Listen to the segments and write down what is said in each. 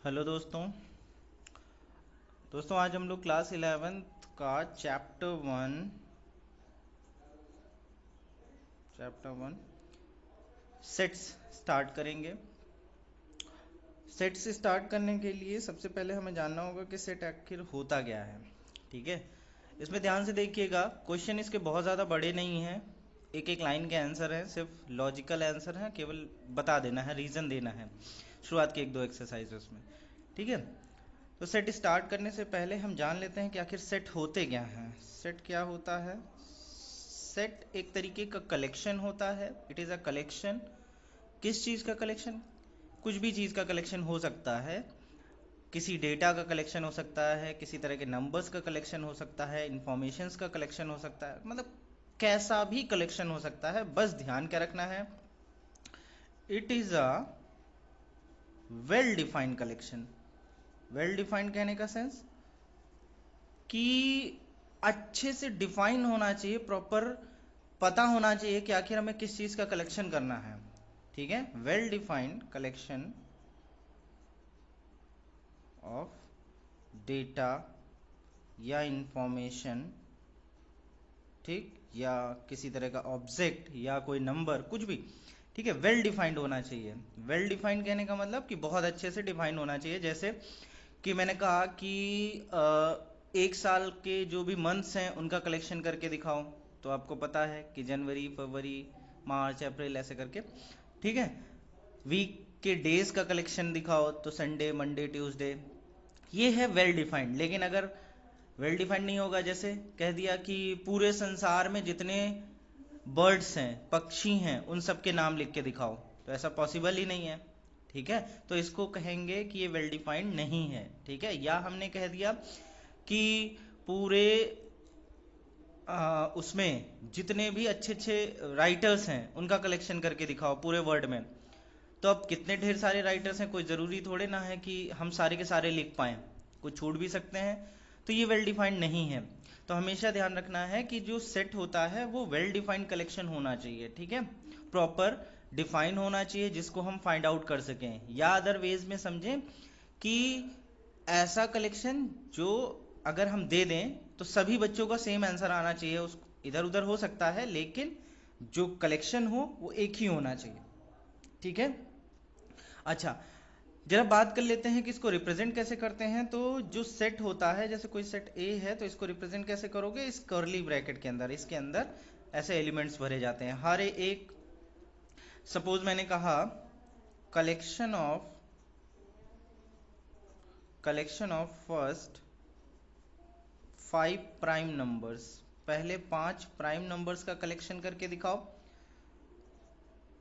Hello दोस्तों। आज हम लोग क्लास 11th का चैप्टर वन सेट्स स्टार्ट करेंगे। सेट्स स्टार्ट करने के लिए सबसे पहले हमें जानना होगा कि सेट आखिर होता क्या है। ठीक है, इसमें ध्यान से देखिएगा। क्वेश्चन इसके बहुत ज़्यादा बड़े नहीं हैं, एक एक लाइन के आंसर हैं, सिर्फ लॉजिकल आंसर हैं, केवल बता देना है, रीज़न देना है शुरुआत के एक दो एक्सरसाइजेस में। ठीक है, तो सेट स्टार्ट करने से पहले हम जान लेते हैं कि आखिर सेट होते क्या हैं। सेट क्या होता है? सेट एक तरीके का कलेक्शन होता है। It is a collection. किस चीज़ का कलेक्शन? कुछ भी चीज़ का कलेक्शन हो सकता है। किसी डेटा का कलेक्शन हो सकता है, किसी तरह के नंबर्स का कलेक्शन हो सकता है, इंफॉर्मेशंस का कलेक्शन हो सकता है, मतलब कैसा भी कलेक्शन हो सकता है। बस ध्यान क्या रखना है, it is a well defined collection. Well defined कहने का सेंस कि अच्छे से डिफाइन होना चाहिए, प्रॉपर पता होना चाहिए कि आखिर हमें किस चीज़ का कलेक्शन करना है। ठीक है, well defined collection of data या इंफॉर्मेशन, ठीक, या किसी तरह का ऑब्जेक्ट या कोई नंबर, कुछ भी। ठीक है, वेल डिफाइंड होना चाहिए। वेल डिफाइंड कहने का मतलब कि बहुत अच्छे से डिफाइन होना चाहिए। जैसे कि मैंने कहा कि एक साल के जो भी मंथ्स हैं उनका कलेक्शन करके दिखाओ, तो आपको पता है कि जनवरी, फरवरी, मार्च, अप्रैल, ऐसे करके। ठीक है, वीक के डेज का कलेक्शन दिखाओ, तो संडे, मंडे, ट्यूसडे। ये है वेल डिफाइंड। लेकिन अगर वेल डिफाइंड नहीं होगा, जैसे कह दिया कि पूरे संसार में जितने बर्ड्स हैं, पक्षी हैं, उन सब के नाम लिख के दिखाओ, तो ऐसा पॉसिबल ही नहीं है। ठीक है, तो इसको कहेंगे कि ये वेल डिफाइंड नहीं है। ठीक है, या हमने कह दिया कि पूरे उसमें जितने भी अच्छे अच्छे राइटर्स हैं उनका कलेक्शन करके दिखाओ पूरे वर्ल्ड में, तो अब कितने ढेर सारे राइटर्स हैं, कोई ज़रूरी थोड़े ना है कि हम सारे के सारे लिख पाएँ, कुछ छूट भी सकते हैं। तो ये वेल डिफाइंड नहीं है। तो हमेशा ध्यान रखना है कि जो सेट होता है वो वेल डिफाइंड कलेक्शन होना चाहिए। ठीक है, प्रॉपर डिफाइन होना चाहिए जिसको हम फाइंड आउट कर सकें, या अदर वेज में समझें कि ऐसा कलेक्शन जो अगर हम दे दें तो सभी बच्चों का सेम आंसर आना चाहिए। उस इधर उधर हो सकता है, लेकिन जो कलेक्शन हो वो एक ही होना चाहिए। ठीक है, अच्छा, जरा बात कर लेते हैं कि इसको रिप्रेजेंट कैसे करते हैं। तो जो सेट होता है, जैसे कोई सेट ए है, तो इसको रिप्रेजेंट कैसे करोगे? इस कर्ली ब्रैकेट के अंदर, इसके अंदर ऐसे एलिमेंट्स भरे जाते हैं हर एक। सपोज मैंने कहा collection of first 5 prime numbers, पहले 5 प्राइम नंबर्स का कलेक्शन करके दिखाओ।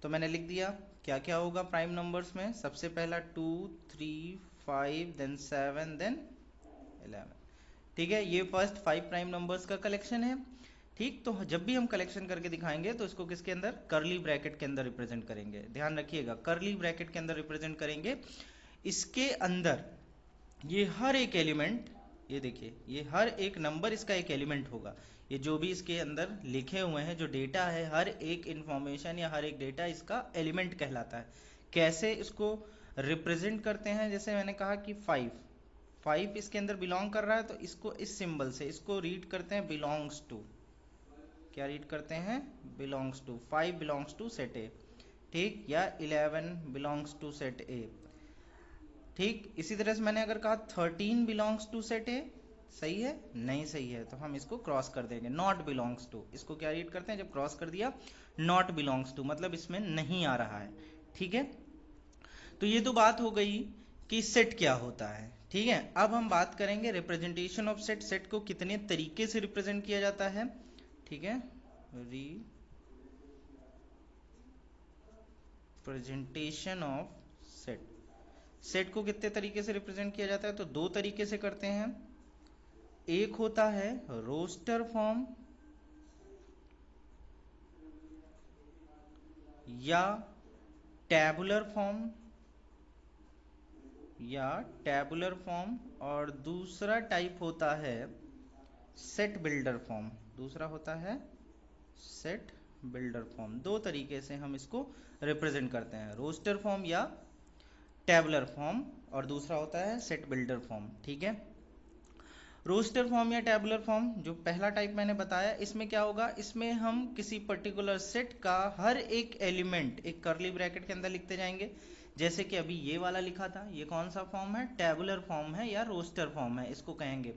तो मैंने लिख दिया क्या क्या होगा प्राइम नंबर्स में। सबसे पहला 2, 3, 5, देन 7, देन 11। ठीक है, ये फर्स्ट 5 प्राइम नंबर्स का कलेक्शन है। ठीक, तो जब भी हम कलेक्शन करके दिखाएंगे तो इसको किसके अंदर? करली ब्रैकेट के अंदर रिप्रेजेंट करेंगे। ध्यान रखिएगा, करली ब्रैकेट के अंदर रिप्रेजेंट करेंगे। इसके अंदर ये हर एक एलिमेंट, ये देखिए, ये हर एक नंबर इसका एक एलिमेंट होगा। ये जो भी इसके अंदर लिखे हुए हैं, जो डेटा है, हर एक इंफॉर्मेशन या हर एक डेटा इसका एलिमेंट कहलाता है। कैसे इसको रिप्रेजेंट करते हैं? जैसे मैंने कहा कि 5 इसके अंदर बिलोंग कर रहा है, तो इसको इस सिंबल से इसको रीड करते हैं बिलोंग्स टू। क्या रीड करते हैं? Belongs to. 5 belongs to set A. ठीक, या 11 बिलोंग्स टू सेट ए। ठीक, इसी तरह से मैंने अगर कहा 13 बिलोंग्स टू सेट ए, सही है? नहीं सही है, तो हम इसको क्रॉस कर देंगे, नॉट बिलोंग्स टू। इसको क्या रीड करते हैं जब क्रॉस कर दिया? नॉट बिलोंग्स टू, मतलब इसमें नहीं आ रहा है। ठीक है, तो ये तो बात हो गई कि सेट क्या होता है। ठीक है, अब हम बात करेंगे रिप्रेजेंटेशन ऑफ सेट। सेट को कितने तरीके से रिप्रेजेंट किया जाता है। ठीक है, रिप्रेजेंटेशन ऑफ सेट। सेट को कितने तरीके से रिप्रेजेंट किया जाता है? तो दो तरीके से करते हैं। एक होता है रोस्टर फॉर्म या टैबुलर फॉर्म, और दूसरा टाइप होता है सेट बिल्डर फॉर्म। दूसरा होता है सेट बिल्डर फॉर्म। दो तरीके से हम इसको रिप्रेजेंट करते हैं, रोस्टर फॉर्म या टेबुलर फॉर्म और दूसरा होता है सेट बिल्डर फॉर्म। ठीक है, रोस्टर फॉर्म या टेबुलर फॉर्म जो पहला टाइप मैंने बताया, इसमें क्या होगा, इसमें हम किसी पर्टिकुलर सेट का हर एक एलिमेंट एक कर्ली ब्रैकेट के अंदर लिखते जाएंगे। जैसे कि अभी ये वाला लिखा था, ये कौन सा फॉर्म है, टेबुलर फॉर्म है या रोस्टर फॉर्म है इसको कहेंगे,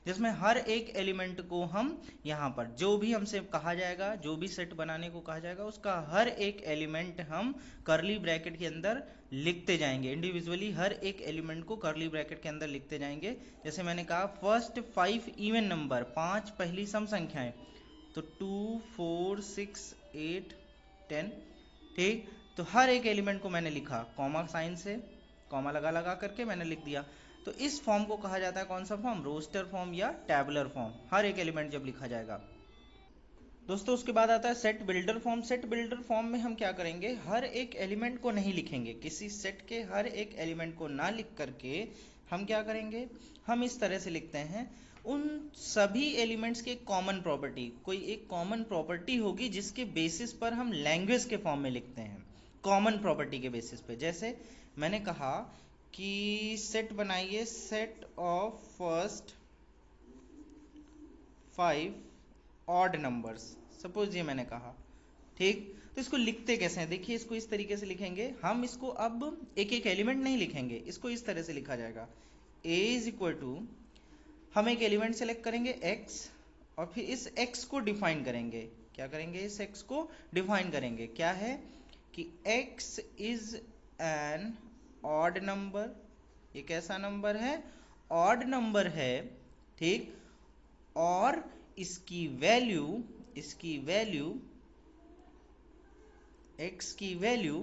जिसमें हर एक एलिमेंट को हम यहाँ पर जो भी हमसे कहा जाएगा, जो भी सेट बनाने को कहा जाएगा, उसका हर एक एलिमेंट हम कर्ली ब्रैकेट के अंदर लिखते जाएंगे। इंडिविजुअली हर एक एलिमेंट को कर्ली ब्रैकेट के अंदर लिखते जाएंगे। जैसे मैंने कहा फर्स्ट 5 इवन नंबर, 5 पहली सम संख्याएं, तो 2 4 6 8 10। ठीक, तो हर एक एलिमेंट को मैंने लिखा कॉमा साइन से, कॉमा लगा लगा करके मैंने लिख दिया। तो इस फॉर्म को कहा जाता है कौन सा फॉर्म, रोस्टर फॉर्म या टेबुलर फॉर्म, हर एक एलिमेंट जब लिखा जाएगा। दोस्तों उसके बाद आता है set builder form. Set builder form में हम क्या करेंगे, हर एक एलिमेंट को नहीं लिखेंगे, किसी सेट के हर एक एलिमेंट को ना लिख करके हम क्या करेंगे, हम इस तरह से लिखते हैं उन सभी एलिमेंट्स की कॉमन प्रॉपर्टी, कोई एक कॉमन प्रॉपर्टी होगी जिसके बेसिस पर हम लैंग्वेज के फॉर्म में लिखते हैं, कॉमन प्रॉपर्टी के बेसिस पे। जैसे मैंने कहा कि सेट बनाइए set of first 5 odd numbers, suppose ये मैंने कहा। ठीक, तो इसको लिखते कैसे हैं, देखिए इसको इस तरीके से लिखेंगे हम, इसको अब एक एक एलिमेंट नहीं लिखेंगे, इसको इस तरह से लिखा जाएगा, a इज इक्वल टू, हम एक एलिमेंट सेलेक्ट करेंगे x और फिर इस x को डिफाइन करेंगे, क्या करेंगे, इस x को डिफाइन करेंगे, क्या है कि x is an odd number, ये कैसा नंबर है, ऑड नंबर है। ठीक, और इसकी वैल्यू x की वैल्यू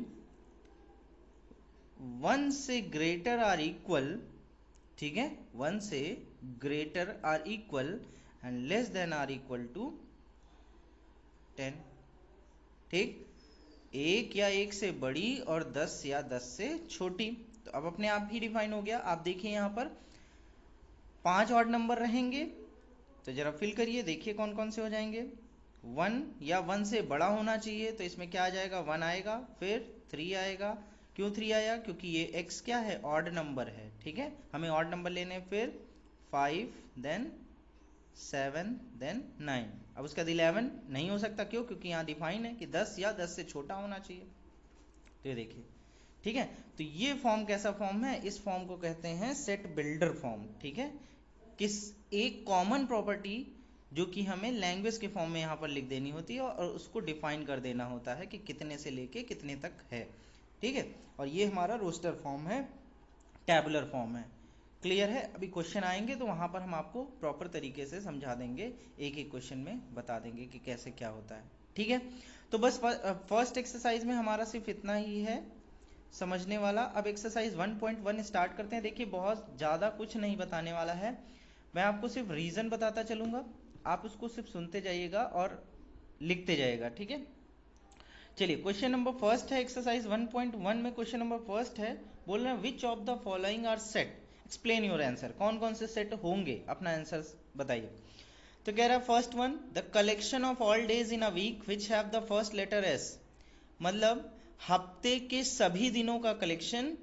1 से ग्रेटर आर इक्वल, ठीक है, 1 से greater or equal and less than or equal to 10। ठीक, 1 या 1 से बड़ी और 10 या 10 से छोटी। तो अब अपने आप ही डिफाइन हो गया। आप देखिए यहाँ पर 5 ऑड नंबर रहेंगे, तो जरा फिल करिए, देखिए कौन कौन से हो जाएंगे। 1 या 1 से बड़ा होना चाहिए, तो इसमें क्या आ जाएगा, 1 आएगा, फिर 3 आएगा। क्यों 3 आया, क्योंकि ये x क्या है, ऑड नंबर है। ठीक है, हमें ऑड नंबर लेने, फिर 5 देन 7 देन 9। अब उसके बाद 11 नहीं हो सकता, क्यों, क्योंकि यहाँ डिफाइन है कि 10 या 10 से छोटा होना चाहिए। तो ये देखिए, ठीक है, तो ये फॉर्म कैसा फॉर्म है, इस फॉर्म को कहते हैं सेट बिल्डर फॉर्म। ठीक है, किस एक कॉमन प्रॉपर्टी जो कि हमें लैंग्वेज के फॉर्म में यहाँ पर लिख देनी होती है और उसको डिफाइन कर देना होता है कि कितने से लेके कितने तक है। ठीक है, और ये हमारा रोस्टर फॉर्म है, टेबुलर फॉर्म है। क्लियर है, अभी क्वेश्चन आएंगे तो वहां पर हम आपको प्रॉपर तरीके से समझा देंगे, एक एक क्वेश्चन में बता देंगे कि कैसे क्या होता है। ठीक है, तो बस फर्स्ट एक्सरसाइज में हमारा सिर्फ इतना ही है समझने वाला। अब एक्सरसाइज 1.1 स्टार्ट करते हैं। देखिए बहुत ज़्यादा कुछ नहीं बताने वाला है, मैं आपको सिर्फ रीज़न बताता चलूँगा, आप उसको सिर्फ सुनते जाइएगा और लिखते जाइएगा। ठीक है, चलिए क्वेश्चन नंबर फर्स्ट है एक्सरसाइज 1.1 में। क्वेश्चन नंबर फर्स्ट है, बोल रहे हैं which of the following are set, explain your answer, कौन कौन से सेट होंगे, अपना आंसर बताइए। तो कह रहा है first one, the collection of all days in a week which have the first letter S, मतलब हफ्ते के सभी दिनों का कलेक्शन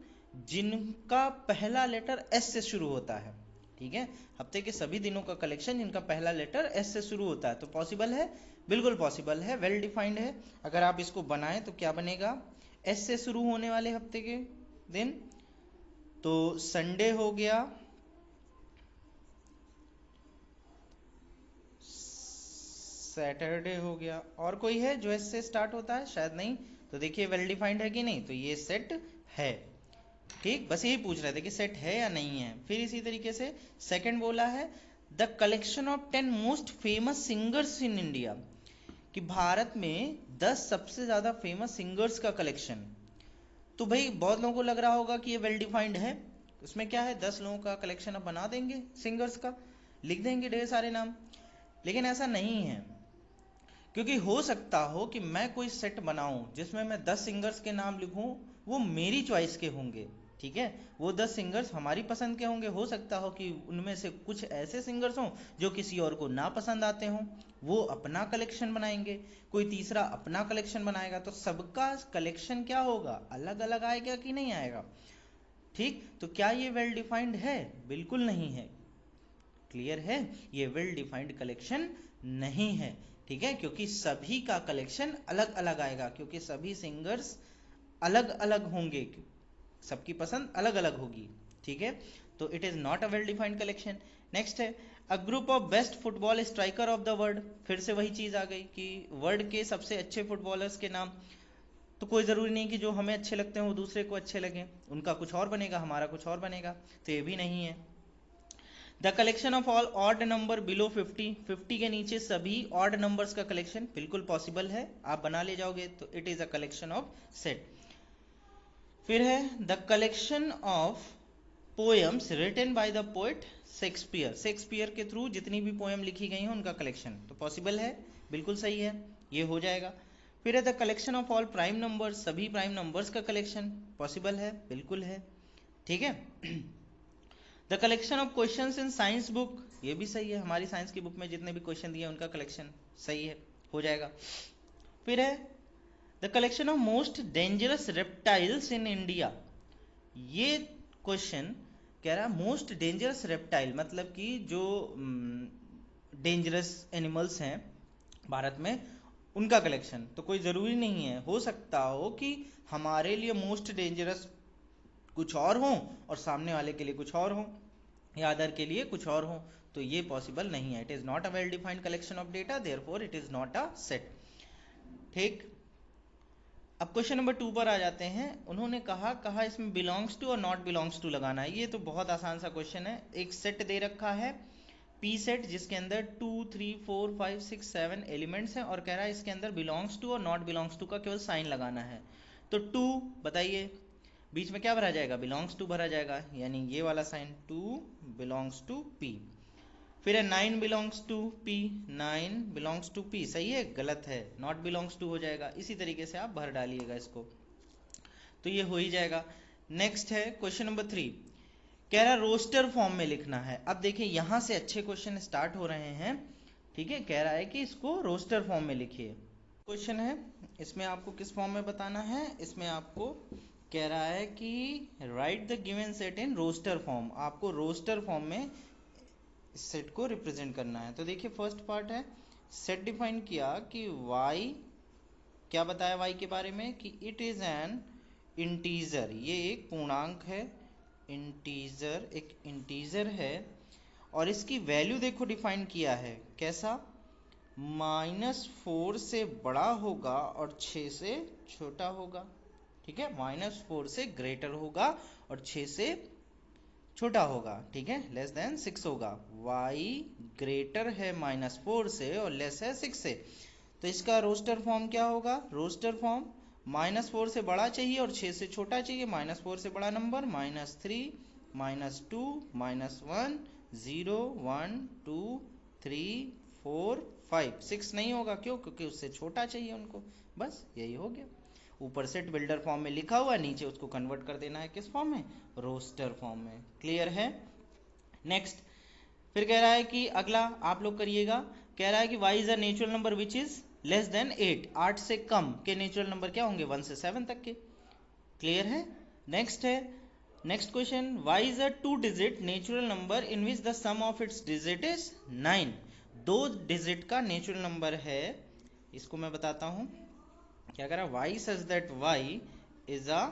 जिनका पहला लेटर एस से शुरू होता है। ठीक है, हफ्ते के सभी दिनों का कलेक्शन जिनका पहला लेटर एस से शुरू होता है। तो पॉसिबल है, बिल्कुल पॉसिबल है, वेल डिफाइंड है। अगर आप इसको बनाएं तो क्या बनेगा, एस से शुरू होने वाले हफ्ते के दिन, तो संडे हो गया, सैटरडे हो गया, और कोई है जो एस से स्टार्ट होता है, शायद नहीं। तो देखिए वेल डिफाइंड है कि नहीं, तो ये सेट है। ठीक, बस यही पूछ रहे थे कि सेट है या नहीं है। फिर इसी तरीके से सेकंड बोला है the collection of 10 most famous singers in India, कि भारत में 10 सबसे ज्यादा फेमस सिंगर्स का कलेक्शन। तो भाई बहुत लोगों को लग रहा होगा कि ये वेल डिफाइंड है, उसमें क्या है, 10 लोगों का कलेक्शन अब बना देंगे सिंगर्स का, लिख देंगे ढेर सारे नाम। लेकिन ऐसा नहीं है, क्योंकि हो सकता हो कि मैं कोई सेट बनाऊं जिसमें मैं 10 सिंगर्स के नाम लिखूं, वो मेरी चॉइस के होंगे। ठीक है, वो 10 सिंगर्स हमारी पसंद के होंगे। हो सकता हो कि उनमें से कुछ ऐसे सिंगर्स हों जो किसी और को ना पसंद आते हों, वो अपना कलेक्शन बनाएंगे, कोई तीसरा अपना कलेक्शन बनाएगा। तो सबका कलेक्शन क्या होगा, अलग अलग आएगा कि नहीं आएगा। ठीक, तो क्या ये वेल डिफाइंड है? बिल्कुल नहीं है। क्लियर है, ये वेल डिफाइंड कलेक्शन नहीं है। ठीक है, क्योंकि सभी का कलेक्शन अलग अलग आएगा, क्योंकि सभी सिंगर्स अलग अलग होंगे, सबकी पसंद अलग अलग होगी। ठीक है, तो it is not a well defined collection. Next है a group of best football striker of the world. फिर से वही चीज आ गई कि वर्ल्ड के सबसे अच्छे फुटबॉलर्स के नाम। तो कोई जरूरी नहीं कि जो हमें अच्छे लगते हैं वो दूसरे को अच्छे लगे, उनका कुछ और बनेगा, हमारा कुछ और बनेगा, तो ये भी नहीं है। The collection of all odd number below 50, 50 के नीचे सभी ऑड नंबर्स का कलेक्शन बिल्कुल पॉसिबल है, आप बना ले जाओगे, तो it is a collection of set. फिर है the collection of poems written by the poet Shakespeare. Shakespeare के थ्रू जितनी भी पोएम लिखी गई हैं उनका कलेक्शन, तो पॉसिबल है, बिल्कुल सही है, ये हो जाएगा। फिर है the collection of all prime numbers, सभी प्राइम नंबर्स का कलेक्शन, पॉसिबल है, बिल्कुल है। ठीक है। The collection of questions in science book, ये भी सही है, हमारी साइंस की बुक में जितने भी क्वेश्चन दिए उनका कलेक्शन सही है, हो जाएगा। फिर है the collection of most dangerous reptiles in India. ये क्वेश्चन कह रहा है मोस्ट डेंजरस रेप्टाइल, मतलब कि जो डेंजरस एनिमल्स हैं भारत में उनका कलेक्शन। तो कोई ज़रूरी नहीं है, हो सकता हो कि हमारे लिए मोस्ट डेंजरस कुछ और हो और सामने वाले के लिए कुछ और हो, या अदर के लिए कुछ और हो, तो ये पॉसिबल नहीं है। It is not a well defined collection of data, therefore it is not a set. ठीक, अब क्वेश्चन नंबर 2 पर आ जाते हैं। उन्होंने कहा इसमें बिलोंग्स टू और नॉट बिलोंग्स टू लगाना है। ये तो बहुत आसान सा क्वेश्चन है। एक सेट दे रखा है पी सेट, जिसके अंदर 2 3 4 5 6 7 एलिमेंट्स हैं, और कह रहा है इसके अंदर बिलोंग्स टू और नॉट बिलोंग्स टू का केवल साइन लगाना है। तो 2 बताइए, बीच में क्या भरा जाएगा? बिलोंग्स टू भरा जाएगा, यानी ये वाला साइन 2 बिलोंग्स टू पी। फिर है 9 belongs to P, 9 belongs to P, सही है, गलत है, नॉट बिलोंग्स टू हो जाएगा। इसी तरीके से आप भर डालिएगा इसको, तो ये हो ही जाएगा। नेक्स्ट है क्वेश्चन नंबर 3, कह रहा रोस्टर फॉर्म में लिखना है। अब देखिए यहां से अच्छे क्वेश्चन स्टार्ट हो रहे हैं। ठीक है, कह रहा है कि इसको रोस्टर फॉर्म में लिखिए। क्वेश्चन है, इसमें आपको किस फॉर्म में बताना है? इसमें आपको कह रहा है कि write the given set in roster form, आपको रोस्टर फॉर्म में इस सेट को रिप्रेजेंट करना है। तो देखिए फर्स्ट पार्ट है, सेट डिफाइन किया कि y, क्या बताया y के बारे में कि इट इज एन इंटीजर, ये एक पूर्णांक है, इंटीजर एक इंटीजर है, और इसकी वैल्यू देखो डिफाइन किया है कैसा, -4 से बड़ा होगा और 6 से छोटा होगा। ठीक है, -4 से ग्रेटर होगा और 6 से छोटा होगा। ठीक है, लेस देन 6 होगा। y ग्रेटर है -4 से और लेस है 6 से, तो इसका रोस्टर फॉर्म क्या होगा? रोस्टर फॉर्म -4 से बड़ा चाहिए और 6 से छोटा चाहिए। -4 से बड़ा नंबर -3 -2 -1 0 1 2 3 4 5, 6 नहीं होगा, क्यों? क्योंकि उससे छोटा चाहिए उनको, बस यही हो गया। ऊपर सेट बिल्डर फॉर्म में लिखा हुआ, नीचे उसको कन्वर्ट कर देना है किस फॉर्म में? रोस्टर फॉर्म में। क्लियर है? नेक्स्ट फिर कह रहा है कि अगला आप लोग करिएगा, कह रहा है कि y is a natural number which is less then 8, 8 से कम के नेचुरल नंबर क्या होंगे? 1 से 7 तक के। क्लियर है? नेक्स्ट है, next question, y is a 2 digit natural number in which the sum of its digit is 9, 2 digit का नेचुरल नंबर है। इसको मैं बताता हूं क्या कह रहा है, y such that y is a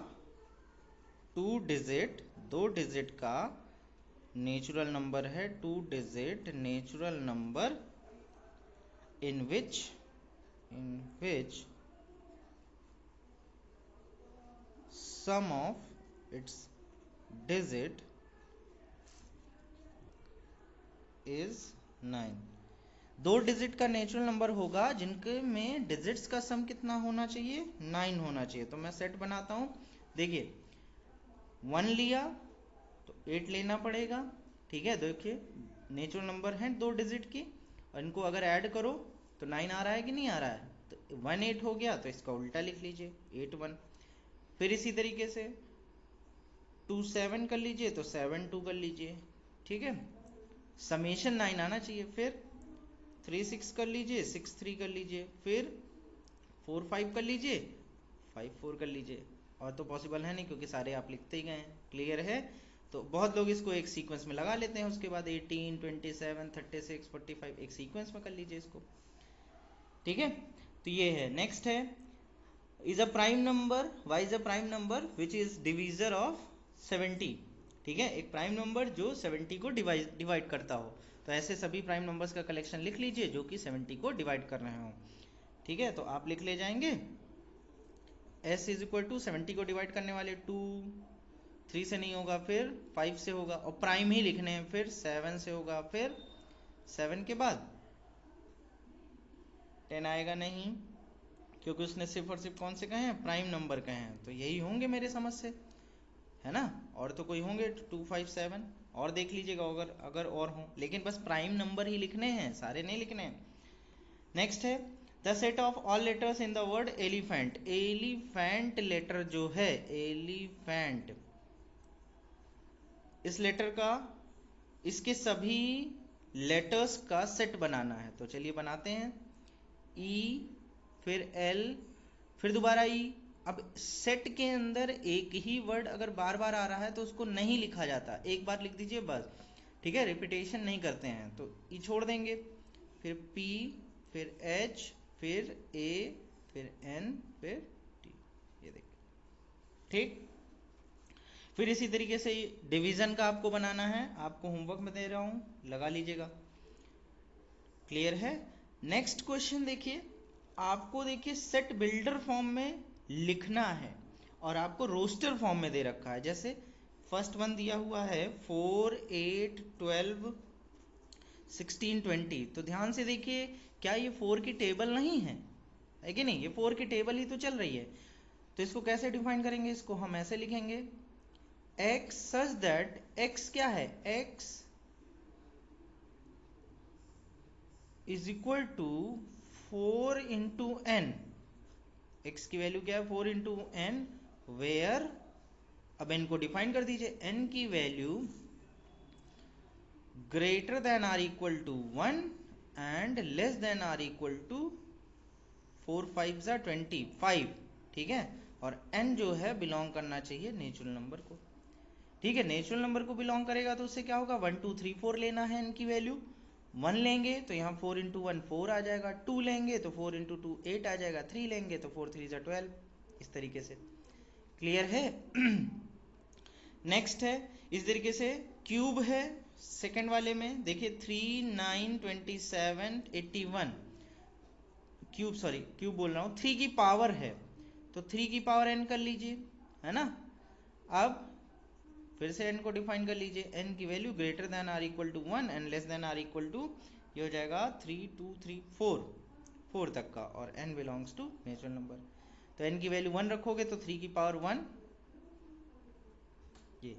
2 digit, 2 digit का नेचुरल नंबर है, 2 digit natural number in which sum of its digit is 9। 2 digit का नेचुरल नंबर होगा जिनके में डिजिट्स का सम कितना होना चाहिए? 9 होना चाहिए। तो मैं सेट बनाता हूं, देखिए 1 लिया तो 8 लेना पड़ेगा। ठीक है, देखिए नेचुरल नंबर है 2 डिजिट की, और इनको अगर ऐड करो तो 9 आ रहा है कि नहीं आ रहा है? तो 1 8 हो गया, तो इसका उल्टा लिख लीजिए 8 1। फिर इसी तरीके से 2 7 कर लीजिए तो 7 2 कर लीजिए। ठीक है, समेशन 9 आना चाहिए। फिर 3 6 कर लीजिए, 6 3 कर लीजिए, फिर 4 5 कर लीजिए, 5 4 कर लीजिए। और तो पॉसिबल है नहीं क्योंकि सारे आप लिखते ही गए हैं। क्लियर है? तो बहुत लोग इसको एक सीक्वेंस में लगा लेते हैं, उसके बाद 18, 27, 36, 45 एक सीक्वेंस में कर लीजिए इसको। ठीक है, तो ये है। नेक्स्ट है is a prime number, Y is a prime number which is divisor of 70। ठीक है, एक प्राइम नंबर जो 70 को डिवाइड करता हो। तो ऐसे सभी प्राइम नंबर्स का कलेक्शन लिख लीजिए जो कि 70 को डिवाइड कर रहे हो। ठीक है, तो आप लिख ले जाएंगे s इज इक्वल टू 70 को डिवाइड करने वाले 2, 3 से नहीं होगा, फिर 5 से होगा, और प्राइम ही लिखने हैं, फिर 7 से होगा, फिर 7 के बाद 10 आएगा नहीं, क्योंकि उसने सिर्फ और सिर्फ कौन से कहे हैं, प्राइम नंबर कहे हैं, तो यही होंगे मेरे समझ से, है ना। और तो कोई होंगे 2, 5, 7 और देख लीजिएगा अगर और हो, लेकिन बस प्राइम नंबर ही लिखने हैं, सारे नहीं लिखने हैं। नेक्स्ट है the set of all letters in the word elephant. Elephant letter जो है, एलिफेंट, इस लेटर का, इसके सभी लेटर्स का सेट बनाना है। तो चलिए बनाते हैं। ई, फिर एल, फिर दोबारा ई। अब सेट के अंदर एक ही वर्ड अगर बार बार आ रहा है तो उसको नहीं लिखा जाता, एक बार लिख दीजिए बस। ठीक है, रिपीटेशन नहीं करते हैं, तो ई छोड़ देंगे, फिर पी, फिर एच, फिर ए, फिर एन, फिर टी। ये देखिए, ठीक। फिर इसी तरीके से डिवीजन का आपको बनाना है, आपको होमवर्क में दे रहा हूं, लगा लीजिएगा। क्लियर है? नेक्स्ट क्वेश्चन देखिए, आपको देखिए सेट बिल्डर फॉर्म में लिखना है और आपको रोस्टर फॉर्म में दे रखा है। जैसे फर्स्ट वन दिया हुआ है 4, 8, 12, 16, 20। तो ध्यान से देखिए, क्या ये 4 की टेबल नहीं है कि नहीं? ये 4 की टेबल ही तो चल रही है। तो इसको कैसे डिफाइन करेंगे? इसको हम ऐसे लिखेंगे x such that x क्या है, x is equal to 4 into n। x की वैल्यू क्या है, 4 into n, where, अब n को डिफाइन कर दीजिए, n की value greater than or equal to 1 and less than or equal to 4 5 25। ठीक है, और n जो है बिलोंग करना चाहिए नेचुरल नंबर को। ठीक है, नेचुरल नंबर को बिलोंग करेगा तो उससे क्या होगा, 1 2 3 4 लेना है n की वैल्यू। 1 लेंगे तो यहाँ 4 इंटू 1 4 आ जाएगा, 2 लेंगे तो 4 इंटू 2 8 आ जाएगा, 3 लेंगे तो 4 3 12। इस तरीके से। क्लियर है? नेक्स्ट है इस तरीके से क्यूब है सेकंड वाले में, देखिए 3 9 27 81 क्यूब, सॉरी क्यूब बोल रहा हूँ, 3 की पावर है तो 3 की पावर n कर लीजिए, है ना। अब फिर से n को डिफाइन कर लीजिए, n की value greater than or equal to 1 and less than or equal to, ये हो जाएगा 3 2 3 4 तक का, और n belongs to natural number. तो n की वैल्यू 1 रखोगे तो 3 की पावर 1, ये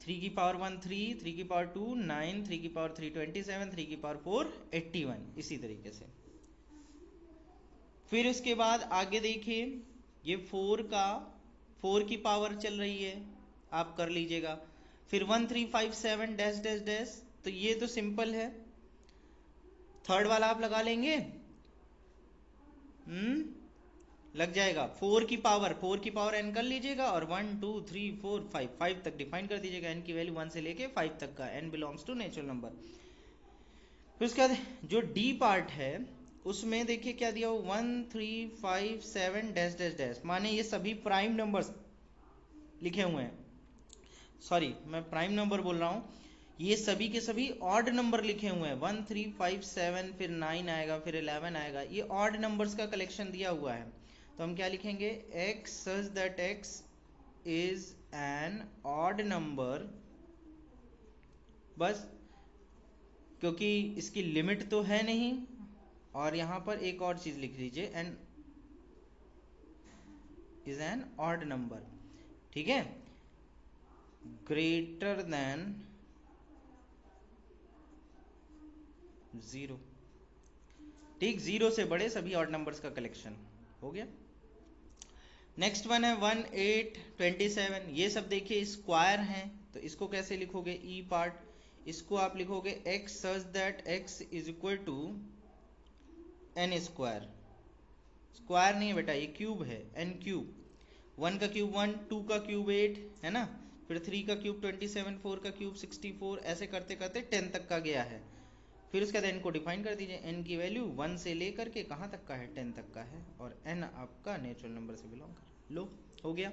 3 की पावर 1 3, 3 की पावर 2 9, 3 की पावर 3 27, 3 की पावर 4 81, इसी तरीके से। फिर उसके बाद आगे देखिए, ये 4 की पावर चल रही है, आप कर लीजिएगा। फिर 1 3 5 7 डैश डैश डैश, तो ये तो सिंपल है। थर्ड वाला आप लगा लेंगे, लग जाएगा। 4 की पावर n कर लीजिएगा, और 1 2 3 4 5 तक डिफाइन कर दीजिएगा, n की वैल्यू 1 से लेके 5 तक का, n belongs to natural number. फिर उसके बाद जो डी पार्ट है उसमें देखिए क्या दिया हो, 1 3 5 7 डैश डैश डैश, माने ये सभी प्राइम नंबर्स लिखे हुए हैं। सॉरी, मैं प्राइम नंबर बोल रहा हूँ, ये सभी के सभी ऑड नंबर लिखे हुए हैं। 1 3 5 7, फिर 9 आएगा, फिर 11 आएगा, ये ऑड नंबर्स का कलेक्शन दिया हुआ है। तो हम क्या लिखेंगे, x such that x is an odd number, बस, क्योंकि इसकी लिमिट तो है नहीं। और यहां पर एक और चीज लिख लीजिए, n is an odd number। ठीक है, ग्रेटर देन 0। ठीक, 0 से बड़े सभी ऑड नंबर्स का कलेक्शन हो गया। नेक्स्ट वन है 1 8 27, ये सब देखिए स्क्वायर हैं, तो इसको कैसे लिखोगे, ई पार्ट, इसको आप लिखोगे x such that x is equal to n square. Square नहीं है बेटा, ये क्यूब है, n क्यूब। 1 का क्यूब 1, 2 का क्यूब 8, है ना, फिर 3 का क्यूब 27, 4 का क्यूब 64, ऐसे करते करते 10 तक का गया है। फिर उसके बाद n को डिफाइन कर दीजिए, n की वैल्यू 1 से लेकर के कहाँ तक का है, 10 तक का है, और n आपका नेचुरल नंबर से बिलोंग कर लो, हो गया।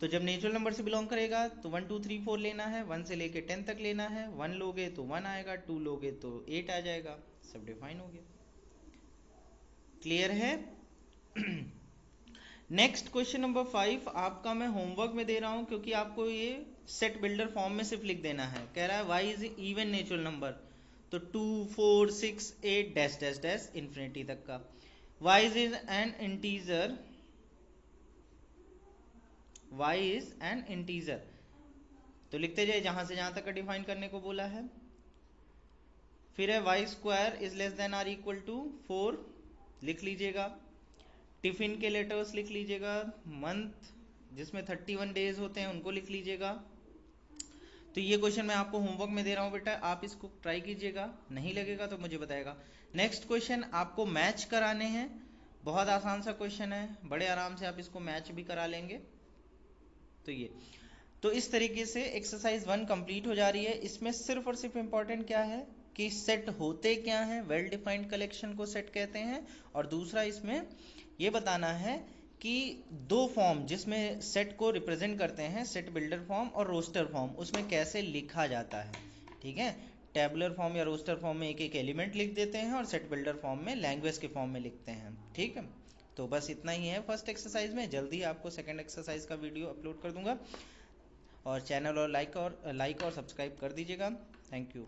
तो जब नेचुरल नंबर से बिलोंग करेगा तो 1 2 3 4 लेना है, 1 से लेके 10 तक लेना है, 1 लोगे तो 1 आएगा, 2 लोगे तो 8 आ जाएगा, सब डिफाइन हो गया। क्लियर है? नेक्स्ट क्वेश्चन नंबर 5 आपका मैं होमवर्क में दे रहा हूं, क्योंकि आपको ये सेट बिल्डर फॉर्म में सिर्फ लिख देना है। कह रहा है y is even natural number, तो 2 4 6 8 डैश डैश डैश इन्फिनिटी तक का। y is an integer, y is an integer, तो लिखते जाए जहां से जहां तक का डिफाइन करने को बोला है। फिर है y square is less than or equal to 4, लिख लीजिएगा। टिफिन के लेटर्स लिख लीजिएगा, मंथ जिसमें 31 डेज होते हैं उनको लिख लीजिएगा। तो ये क्वेश्चन मैं आपको होमवर्क में दे रहा हूँ बेटा, आप इसको ट्राई कीजिएगा, नहीं लगेगा तो मुझे बताएगा। नेक्स्ट क्वेश्चन आपको मैच कराने हैं, बहुत आसान सा क्वेश्चन है, बड़े आराम से आप इसको मैच भी करा लेंगे। तो ये, तो इस तरीके से एक्सरसाइज 1 कंप्लीट हो जा रही है। इसमें सिर्फ और सिर्फ इंपॉर्टेंट क्या है कि सेट होते क्या हैं, वेल डिफाइंड कलेक्शन को सेट कहते हैं, और दूसरा इसमें ये बताना है कि दो फॉर्म जिसमें सेट को रिप्रेजेंट करते हैं, सेट बिल्डर फॉर्म और रोस्टर फॉर्म, उसमें कैसे लिखा जाता है। ठीक है, टेबुलर फॉर्म या रोस्टर फॉर्म में एक एक एलिमेंट लिख देते हैं, और सेट बिल्डर फॉर्म में लैंग्वेज के फॉर्म में लिखते हैं। ठीक है, तो बस इतना ही है फर्स्ट एक्सरसाइज में। जल्दी आपको सेकंड एक्सरसाइज का वीडियो अपलोड कर दूंगा, और चैनल और लाइक और सब्सक्राइब कर दीजिएगा। Thank you.